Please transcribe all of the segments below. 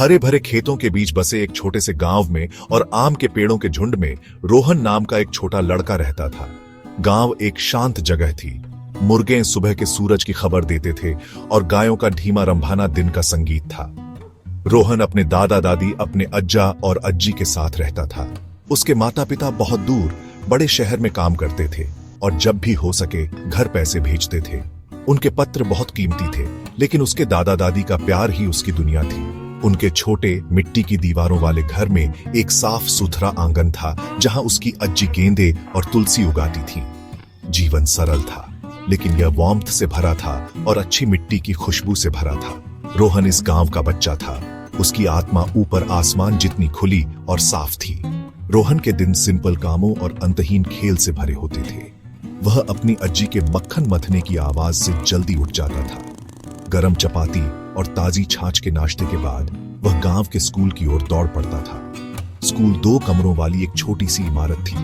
हरे भरे खेतों के बीच बसे एक छोटे से गांव में और आम के पेड़ों के झुंड में रोहन नाम का एक छोटा लड़का रहता था। गांव एक शांत जगह थी। मुर्गे सुबह के सूरज की खबर देते थे और गायों का धीमा रंभाना दिन का संगीत था। रोहन अपने दादा दादी, अपने अज्जा और अज्जी के साथ रहता था। उसके माता पिता बहुत दूर बड़े शहर में काम करते थे और जब भी हो सके घर पैसे भेजते थे। उनके पत्र बहुत कीमती थे, लेकिन उसके दादा दादी का प्यार ही उसकी दुनिया थी। उनके छोटे मिट्टी की दीवारों वाले घर में एक साफ सुथरा आंगन था, जहां उसकी अज्जी गेंदे और तुलसी उगाती थी। जीवन सरल था, लेकिन यह वार्मथ से भरा था और अच्छी मिट्टी की खुशबू से भरा था। रोहन इस गांव का बच्चा था। उसकी आत्मा ऊपर आसमान जितनी खुली और साफ थी। रोहन के दिन सिंपल कामों और अंतहीन खेल से भरे होते थे। वह अपनी अज्जी के मक्खन मथने की आवाज से जल्दी उठ जाता था। गरम चपाती और ताजी छाछ के नाश्ते के बाद वह गांव के स्कूल की ओर दौड़ पड़ता था। स्कूल 2 कमरों वाली एक छोटी सी इमारत थी।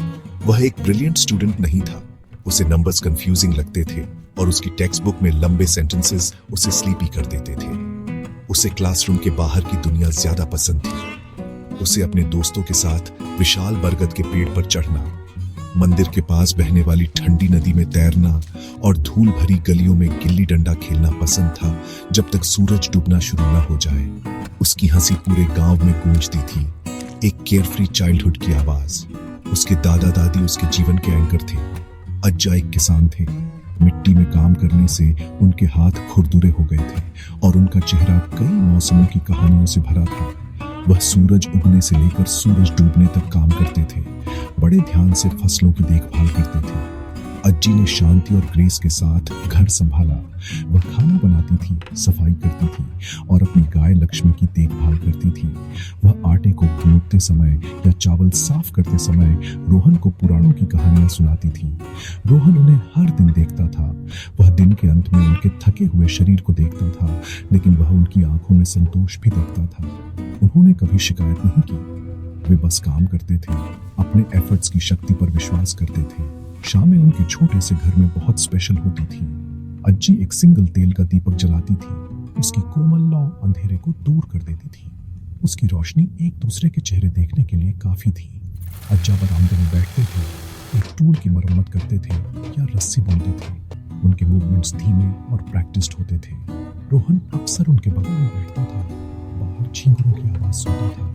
वह एक ब्रिलियंट स्टूडेंट नहीं था। उसे नंबर्स कंफ्यूजिंग लगते थे और उसकी टेक्स्ट बुक में लंबे सेंटेंसेस उसे स्लीपी कर देते थे। उसे क्लासरूम के बाहर की दुनिया ज्यादा पसंद थी। उसे अपने दोस्तों के साथ विशाल बरगद के पेड़ पर चढ़ना, मंदिर के पास बहने वाली ठंडी नदी में तैरना और धूल भरी गलियों में गिल्ली डंडा खेलना पसंद था, जब तक सूरज डूबना शुरू न हो जाए। उसकी हंसी पूरे गांव में गूंजती थी, एक केयरफ्री चाइल्डहुड की आवाज। उसके दादा दादी उसके जीवन के एंकर थे। अज्जा एक किसान थे। मिट्टी में काम करने से उनके हाथ खुरदुरे हो गए थे और उनका चेहरा कई मौसमों की कहानियों से भरा था। वह सूरज उगने से लेकर सूरज डूबने तक काम करते थे। बड़े ध्यान से फसलों की देखभाल करते थे। अज्जी ने शांति और ग्रेस के साथ घर संभाला। वह खाना बनाती थी, सफाई करती थी और अपनी गाय लक्ष्मी की देखभाल करती थी। वह आटे को गूंथते समय या चावल साफ करते समय रोहन को पुराणों की कहानियां सुनाती थी। रोहन उन्हें हर दिन देखता था। वह दिन के अंत में उनके थके हुए शरीर को देखता था, लेकिन वह उनकी आंखों में संतोष भी देखता था। उन्होंने कभी शिकायत नहीं की। वे बस काम करते थे, अपने एफर्ट्स की शक्ति पर विश्वास करते थे। शामें उनके छोटे से घर में बहुत स्पेशल होती थी। अज्जी एक सिंगल तेल का दीपक जलाती थी। उसकी कोमल लौ अंधेरे को दूर कर देती थी। उसकी रोशनी एक दूसरे के चेहरे देखने के लिए काफी थी। अज्जा बरामदे में बैठते थे, एक टूल की मरम्मत करते थे या रस्सी बुनते थे। उनके मूवमेंट्स धीमे और प्रैक्टिस्ड होते थे। रोहन अक्सर उनके बगल में बैठता था, बाहर झींगरों की आवाज सुनता था।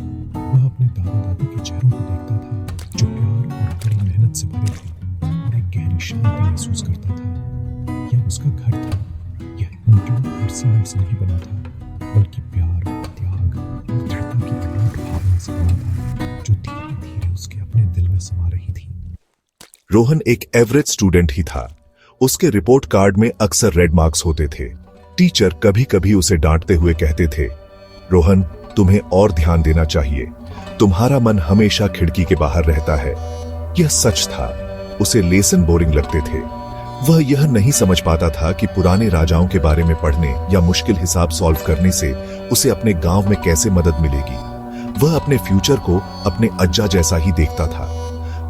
वह अपने दादा दादी के चेहरों को देखता था, जो प्यार और कड़ी मेहनत से भरे थे, और एक गहरी शांति महसूस करता था। यह उसका घर था। यह ईंटों और सीमेंट से नहीं बना था, बल्कि प्यार, त्याग और दृढ़ता की अटूट भावना से बना था, जो धीरे धीरे उसके अपने दिल में समा रही थी। रोहन एक एवरेज स्टूडेंट ही था। उसके रिपोर्ट कार्ड में अक्सर रेड मार्क्स होते थे। टीचर कभी कभी उसे डांटते हुए कहते थे, रोहन, तुम्हें और ध्यान देना चाहिए। तुम्हारा मन हमेशा खिड़की के बाहर रहता है। यह सच था। उसे लेसन बोरिंग लगते थे। वह यह नहीं समझ पाता था कि पुराने राजाओं के बारे में पढ़ने या मुश्किल हिसाब सॉल्व करने से उसे अपने गांव में कैसे मदद मिलेगी। वह अपने फ्यूचर को अपने अज्जा जैसा ही देखता था।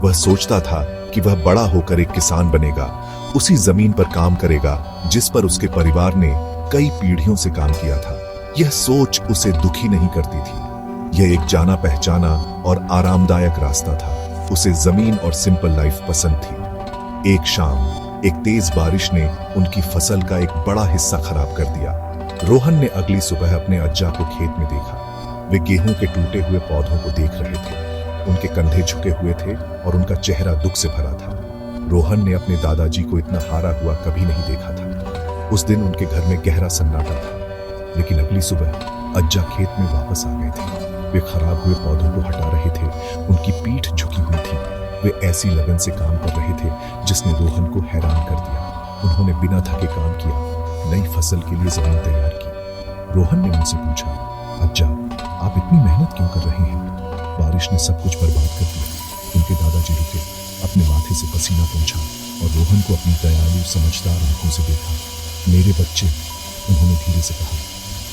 वह सोचता था कि वह बड़ा होकर एक किसान बनेगा, उसी जमीन पर काम करेगा जिस पर उसके परिवार ने कई पीढ़ियों से काम किया था। यह सोच उसे दुखी नहीं करती थी। यह एक जाना पहचाना और आरामदायक रास्ता था। उसे जमीन और सिंपल लाइफ पसंद थी। एक शाम एक तेज बारिश ने उनकी फसल का एक बड़ा हिस्सा खराब कर दिया। रोहन ने अगली सुबह अपने अज्जा को खेत में देखा। वे गेहूं के टूटे हुए पौधों को देख रहे थे। उनके कंधे झुके हुए थे और उनका चेहरा दुख से भरा था। रोहन ने अपने दादाजी को इतना हारा हुआ कभी नहीं देखा था। उस दिन उनके घर में गहरा सन्नाटा था। लेकिन अगली सुबह अज्जा खेत में वापस आ गए थे। वे खराब हुए पौधों को हटा रहे थे। उनकी पीठ झुकी हुई थी। वे ऐसी लगन से काम कर रहे थे जिसने रोहन को हैरान कर दिया। उन्होंने बिना थके काम किया, नई फसल के लिए जमीन तैयार की। रोहन ने उनसे पूछा, अज्जा, आप इतनी मेहनत क्यों कर रहे हैं? बारिश ने सब कुछ बर्बाद कर दिया। उनके दादाजी रुके, अपने माथे से पसीना पोंछा और रोहन को अपनी दयालु समझदार आंखों से देखा। मेरे बच्चे, उन्होंने धीरे से कहा,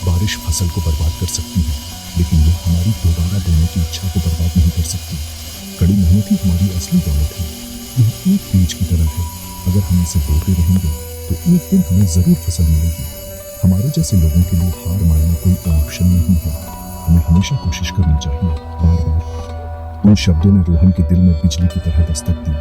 बारिश फसल को बर्बाद कर सकती है, लेकिन यह हमारी दोबारा बोने की इच्छा को बर्बाद नहीं कर सकती। कड़ी मेहनत ही हमारी असली दौलत है। यह एक बीज की तरह है। अगर हम इसे बोते रहेंगे तो एक दिन हमें जरूर फसल मिलेगी। हमारे जैसे लोगों के लिए हार मानना कोई ऑप्शन नहीं है। हमें हमेशा कोशिश करनी चाहिए, बार बार। उन शब्दों ने रोहन के दिल में बिजली की तरह दस्तक दी।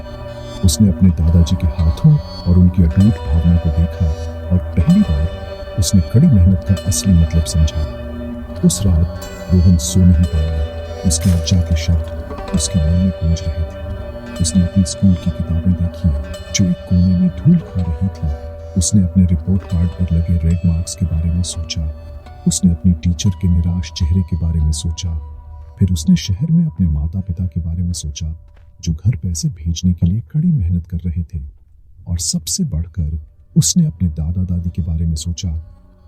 उसने अपने दादाजी के हाथों और उनकी अटूट भावना को देखा और पहली बार उसने कड़ी मेहनत का असली मतलब समझा। उस रात रोहन सो नहीं पाया। उसके अज्जा के शब्द उसके मन में गूंज रहे थे। उसने अपनी स्कूल की किताबें देखी जो एक कोने में धूल खा रही थी। उसने अपने रिपोर्ट कार्ड पर लगे रेड मार्क्स के बारे में सोचा। उसने अपने टीचर के निराश चेहरे के बारे में सोचा। फिर उसने शहर में अपने माता पिता के बारे में सोचा जो घर पैसे भेजने के लिए कड़ी मेहनत कर रहे थे। और सबसे बढ़कर उसने अपने दादा दादी के बारे में सोचा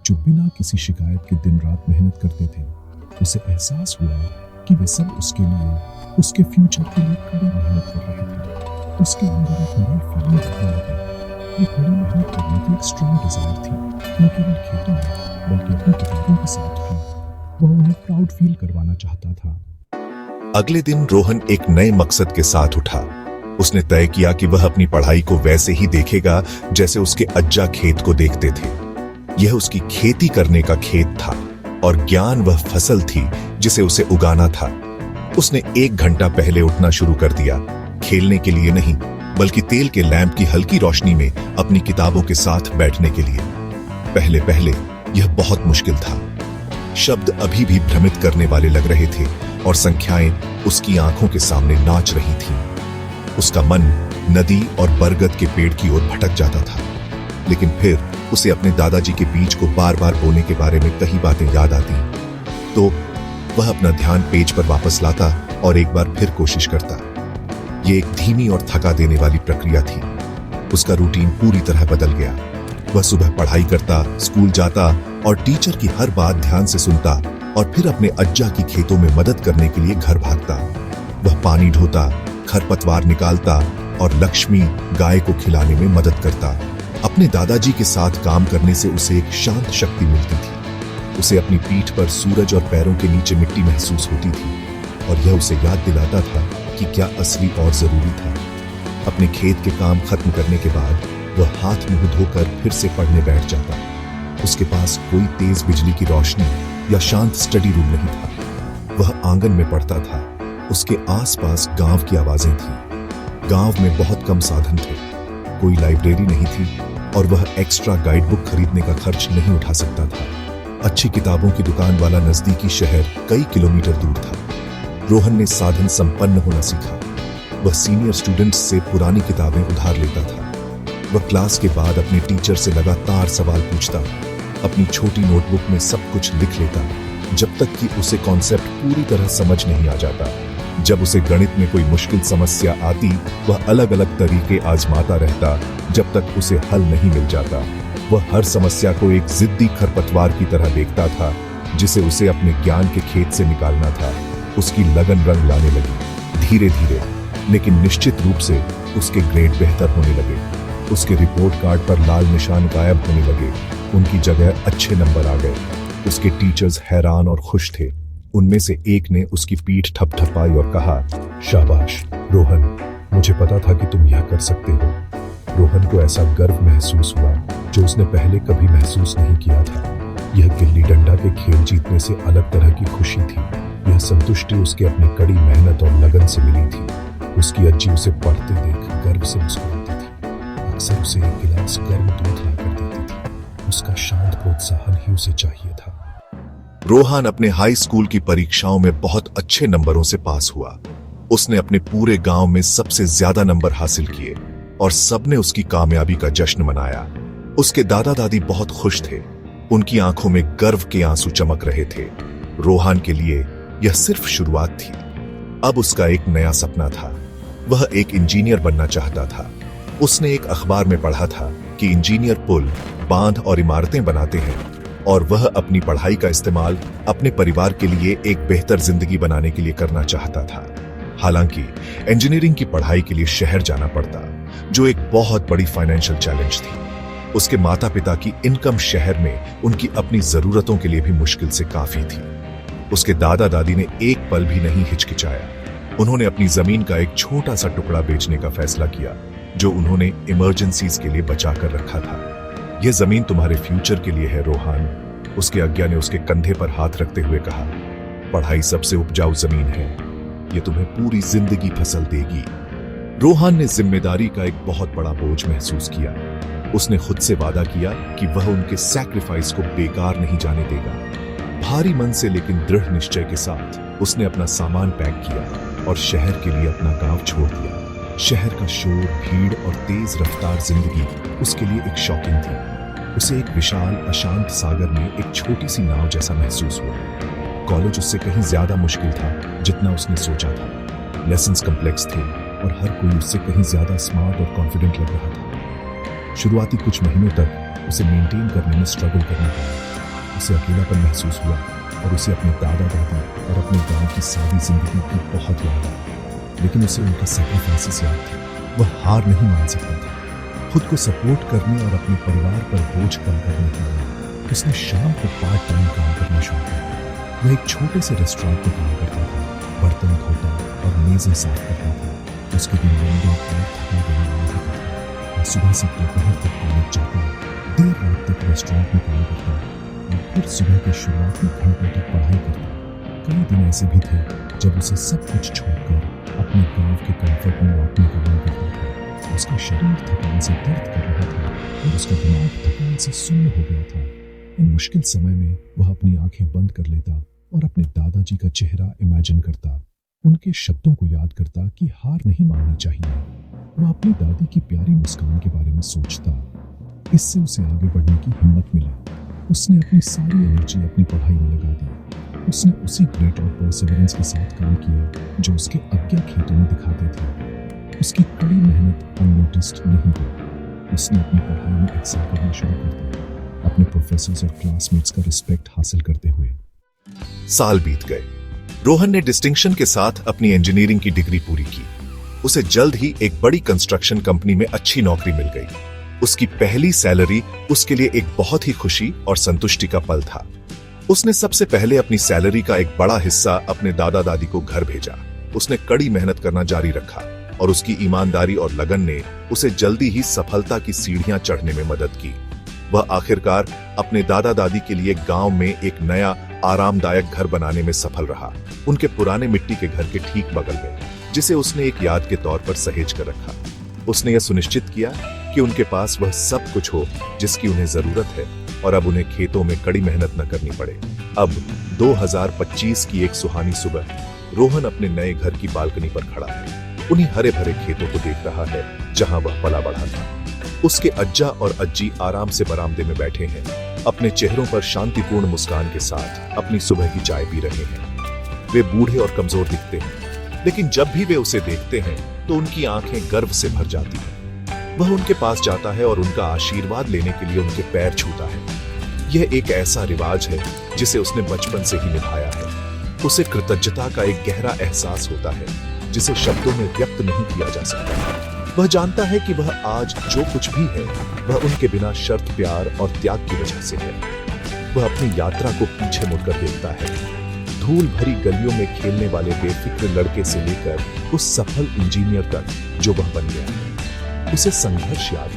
जो बिना किसी शिकायत के दिन रात मेहनत करते थे। उसे एहसास हुआ कि वे सब उसके लिए, उसके फ्यूचर के लिए कड़ी मेहनत कर रहे थे। उसके अंदर एक नई फीलिंग दिखने लगी। ये कड़ी मेहनत करने की एक स्ट्रॉन्ग डिजायर थी, न केवल खेतों में बल्कि अपनी किताबों के साथ भी। वह उन्हें प्राउड फील करवाना चाहता था। अगले दिन रोहन एक नए मकसद के साथ उठा। उसने तय किया कि वह अपनी पढ़ाई को वैसे ही देखेगा जैसे उसके अज्जा खेत को देखते थे। यह उसकी खेती करने का खेत था और ज्ञान वह फसल थी जिसे उसे उगाना था। उसने 1 घंटा पहले उठना शुरू कर दिया, खेलने के लिए नहीं बल्कि तेल के लैंप की हल्की रोशनी में अपनी किताबों के साथ बैठने के लिए। पहले पहले यह बहुत मुश्किल था। शब्द अभी भी भ्रमित करने वाले लग रहे थे और संख्याएं उसकी आंखों के सामने नाच रही थीं। उसका मन नदी और बरगद के पेड़ की ओर भटक जाता था। लेकिन फिर उसे अपने दादाजी के बीज को बार बार बोने के बारे में कई बातें याद आती तो वह अपना ध्यान पेज पर वापस लाता और एक बार फिर कोशिश करता। यह एक धीमी और थका देने वाली प्रक्रिया थी। उसका रूटीन पूरी तरह बदल गया। वह सुबह पढ़ाई करता, स्कूल जाता और टीचर की हर बात ध्यान से सुनता और फिर अपने अज्जा की खेतों में मदद करने के लिए घर भागता। वह पानी ढोता, खरपतवार निकालता और लक्ष्मी गाय को खिलाने में मदद करता। अपने दादाजी के साथ काम करने से उसे एक शांत शक्ति मिलती थी। उसे अपनी पीठ पर सूरज और पैरों के नीचे मिट्टी महसूस होती थी और यह उसे याद दिलाता था कि क्या असली और जरूरी था। अपने खेत के काम खत्म करने के बाद वह हाथ मुंह धोकर फिर से पढ़ने बैठ जाता। उसके पास कोई तेज बिजली की रोशनी या शांत स्टडी रूम नहीं था। वह आंगन में पढ़ता था। उसके आसपास गांव की आवाजें थी। गांव में बहुत कम साधन थे, कोई लाइब्रेरी नहीं थी और वह एक्स्ट्रा गाइड बुक खरीदने का खर्च नहीं उठा सकता था। अच्छी किताबों की दुकान वाला नजदीकी शहर कई किलोमीटर दूर था। रोहन ने साधन संपन्न होना सीखा। वह सीनियर स्टूडेंट्स से पुरानी किताबें उधार लेता था। वह क्लास के बाद अपने टीचर से लगातार सवाल पूछता, अपनी छोटी नोटबुक में सब कुछ लिख लेता जब तक कि उसे कॉन्सेप्ट पूरी तरह समझ नहीं आ जाता। जब उसे गणित में कोई मुश्किल समस्या आती, वह अलग अलग तरीके आजमाता रहता जब तक उसे हल नहीं मिल जाता। वह हर समस्या को एक जिद्दी खरपतवार की तरह देखता था जिसे उसे अपने ज्ञान के खेत से निकालना था। उसकी लगन रंग लाने लगी। धीरे धीरे लेकिन निश्चित रूप से उसके ग्रेड बेहतर होने लगे। उसके रिपोर्ट कार्ड पर लाल निशान गायब होने लगे। उनकी जगह अच्छे नंबर आ गए। उसके टीचर्स हैरान और खुश थे। उनमें से एक ने उसकी पीठ थपथपाई और कहा, शाबाश रोहन, मुझे पता था कि तुम यह कर सकते हो। रोहन को ऐसा गर्व महसूस हुआ जो उसने पहले कभी महसूस नहीं किया था। यह गिल्ली डंडा के खेल जीतने से अलग तरह की खुशी थी। यह संतुष्टि उसके अपनी कड़ी मेहनत और लगन से मिली थी। उसकी अज्जी उसे पढ़ते देख गर्व से मुस्कुराती थी। अक्सर उसे एक गिलास गर्म दूध लाकर देती थी। उसका शांत प्रोत्साहन ही उसे चाहिए था। रोहन अपने हाई स्कूल की परीक्षाओं में बहुत अच्छे नंबरों से पास हुआ। उसने अपने पूरे गांव में सबसे ज्यादा नंबर हासिल किए और सबने उसकी कामयाबी का जश्न मनाया। उसके दादा दादी बहुत खुश थे। उनकी आंखों में गर्व के आंसू चमक रहे थे। रोहन के लिए यह सिर्फ शुरुआत थी। अब उसका एक नया सपना था। वह एक इंजीनियर बनना चाहता था। उसने एक अखबार में पढ़ा था कि इंजीनियर पुल, बांध और इमारतें बनाते हैं और वह अपनी पढ़ाई का इस्तेमाल अपने परिवार के लिए एक बेहतर जिंदगी बनाने के लिए करना चाहता था। हालांकि इंजीनियरिंग की पढ़ाई के लिए शहर जाना पड़ता, जो एक बहुत बड़ी फाइनेंशियल चैलेंज थी। उसके माता पिता की इनकम शहर में उनकी अपनी जरूरतों के लिए भी मुश्किल से काफी थी। उसके दादा दादी ने एक पल भी नहीं हिचकिचाया। उन्होंने अपनी जमीन का एक छोटा सा टुकड़ा बेचने का फैसला किया जो उन्होंने इमरजेंसीज के लिए बचा कर रखा था। यह जमीन तुम्हारे फ्यूचर के लिए है रोहन, उसके अज्ञा ने उसके कंधे पर हाथ रखते हुए कहा। पढ़ाई सबसे उपजाऊ जमीन है, ये तुम्हें पूरी जिंदगी फसल देगी। रोहन ने जिम्मेदारी का एक बहुत बड़ा बोझ महसूस किया। उसने खुद से वादा किया कि वह उनके सैक्रिफाइस को बेकार नहीं जाने देगा। भारी मन से लेकिन दृढ़ निश्चय के साथ उसने अपना सामान पैक किया और शहर के लिए अपना गांव छोड़ दिया। शहर का शोर, भीड़ और तेज रफ्तार जिंदगी उसके लिए एक शौकीन थी। उसे एक विशाल अशांत सागर में एक छोटी सी नाव जैसा महसूस हुआ। कॉलेज उससे कहीं ज्यादा मुश्किल था जितना उसने सोचा था। लेसन्स कॉम्प्लेक्स थे और हर कोई उससे कहीं ज्यादा स्मार्ट और कॉन्फिडेंट लग रहा था। शुरुआती कुछ महीनों तक उसे मेंटेन करने में स्ट्रगल करना पड़ा। उसे अकेलापन महसूस हुआ और उसे अपने दादा दादी और अपने गांव की सारी जिंदगी की बहुत याद आई। लेकिन उसे उनके सैक्रिफाइसेस याद थे। वह हार नहीं मान सकता था। खुद को सपोर्ट करने और अपने परिवार पर बोझ कम करने के लिए उसने शाम को पार्ट टाइम काम करना शुरू किया। वह एक छोटे से रेस्टोरेंट में काम करता था, बर्तन धोता और मेजें साफ करता था। उसके दिन लंबे और थके देने वाले होते थे। वह सुबह से दोपहर तक कॉलेज जाता, देर रात तक रेस्टोरेंट में काम करता और फिर सुबह के शुरुआत में घंटों तक पढ़ाई करता। कई दिन ऐसे भी थे जब उसे सब कुछ छोड़कर अपने गांव के कंफर्ट में लौटने का मन करता था। उसका शरीर थकान से दर्द कर रहा था और उसका दिमाग थकान से सुन्न हो गया था। इन मुश्किल समय में वह अपनी आंखें बंद कर लेता और अपने दादाजी का चेहरा इमेजिन करता, उनके शब्दों को याद करता कि हार नहीं माननी चाहिए। वह अपनी दादी की प्यारी मुस्कान के बारे में सोचता। इससे उसे आगे बढ़ने की हिम्मत मिली। उसने अपनी सारी एनर्जी अपनी पढ़ाई में लगा दी। उसने उसी ग्रेट और परसेवरेंस के साथ काम किया जो उसके अज्ञा खेतों में दिखाते थे। उसकी कड़ी मेहनत अननोटिस्ड नहीं हुई। उसने अपनी पढ़ाई में एक्सेल करना शुरू कर दिया, अपने प्रोफेसर्स और क्लासमेट्स का रिस्पेक्ट हासिल करते हुए। साल बीत गए। रोहन ने डिस्टिंक्शन के साथ अपनी इंजीनियरिंग की डिग्री पूरी की। उसे जल्द ही एक बड़ी कंस्ट्रक्शन कंपनी में अच्छी नौकरी मिल गई। उसकी पहली सैलरी उसके लिए एक बहुत ही खुशी और संतुष्टि का पल था। उसने सबसे पहले अपनी सैलरी का एक बड़ा हिस्सा अपने दादा दादी को घर भेजा। उसने कड़ी मेहनत करना जारी रखा और उसकी ईमानदारी और लगन ने उसे जल्दी ही सफलता की सीढ़ियां चढ़ने में मदद की। वह आखिरकार अपने दादा दादी के लिए गांव में एक नया आरामदायक घर बनाने में सफल रहा, उनके पुराने मिट्टी के घर के ठीक बगल में, जिसे उसने एक याद के तौर पर सहेज कर रखा। उसने यह सुनिश्चित किया कि उनके पास वह सब कुछ हो जिसकी उन्हें जरूरत है और अब उन्हें खेतों में कड़ी मेहनत न करनी पड़े। अब 2025 की एक सुहानी सुबह रोहन अपने नए घर की बालकनी पर खड़ा है। उन्हीं हरे भरे खेतों को देख रहा है जहां वह पला बढ़ा था। उसके अज्जा और अज्जी आराम से बरामदे में बैठे हैं, अपने चेहरों पर शांतिपूर्ण मुस्कान के साथ अपनी सुबह की चाय पी रहे हैं। वे बूढ़े और कमजोर दिखते हैं, लेकिन जब भी वे उसे देखते हैं तो उनकी आंखें गर्व से भर जाती हैं। वह उनके पास जाता है और उनका आशीर्वाद लेने के लिए उनके पैर छूता है। यह एक ऐसा रिवाज है जिसे उसने बचपन से ही निभाया है। उसे कृतज्ञता का एक गहरा एहसास होता है जिसे शब्दों में व्यक्त नहीं किया जा सकता। वह जानता है कि वह आज जो कुछ भी है वह उनके बिना शर्त प्यार और त्याग की वजह से है। वह अपनी यात्रा को पीछे मुड़कर देखता है, धूल भरी गलियों में खेलने वाले बेफिक्र लड़के से लेकर उस सफल इंजीनियर तक जो वह बन गया है। उसे संघर्ष याद,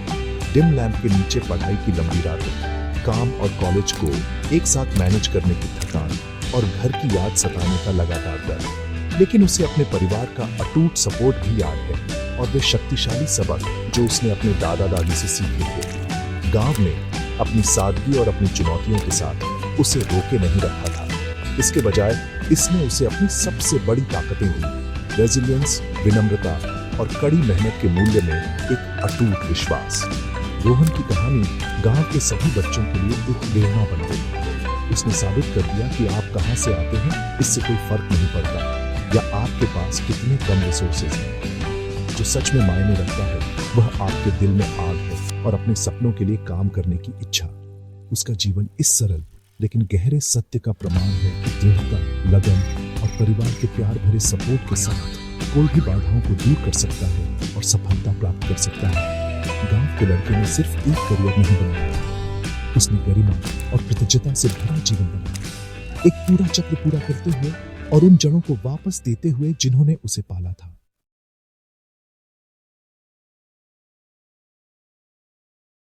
डिम लैंप के नीचे पढ़ाई की लंबी रातें, काम और कॉलेज को एक साथ मैनेज करने की थकान और घर की याद सताने का लगातार डर। लेकिन उसे अपने परिवार का अटूट सपोर्ट भी याद है और वे शक्तिशाली सबक जो उसने अपने दादा दादी से सीखे थे। गांव ने अपनी सादगी और अपनी चुनौतियों के साथ उसे रोके नहीं रखा था। इसके बजाय इसने उसे अपनी सबसे बड़ी ताकतें दी, रेजिलियंस, विनम्रता और कड़ी मेहनत के मूल्य में एक अटूट विश्वास। रोहन की कहानी गांव के सभी बच्चों के लिए एक प्रेरणा बन गई। उसने साबित कर दिया कि आप कहां से आते हैं इससे कोई फर्क नहीं पड़ता, या आपके पास कितने कम रिसोर्सेज हैं। जो सच में मायने रखता है वह आपके दिल में आग है और अपने सपनों के लिए काम करने की इच्छा। उसका जीवन इस सरल लेकिन गहरे सत्य का प्रमाण है कि दृढ़ता, लगन और परिवार के प्यार भरे सपोर्ट के साथ कोई भी बाधाओं को दूर कर सकता है और सफलता प्राप्त कर सकता है। गांव के लड़के ने सिर्फ एक करियर नहीं बनाया, उसने गरिमा और कृतज्ञता से भरा जीवन बनाया, एक पूरा चक्र पूरा करते हुए और उन जड़ों को वापस देते हुए जिन्होंने उसे पाला था।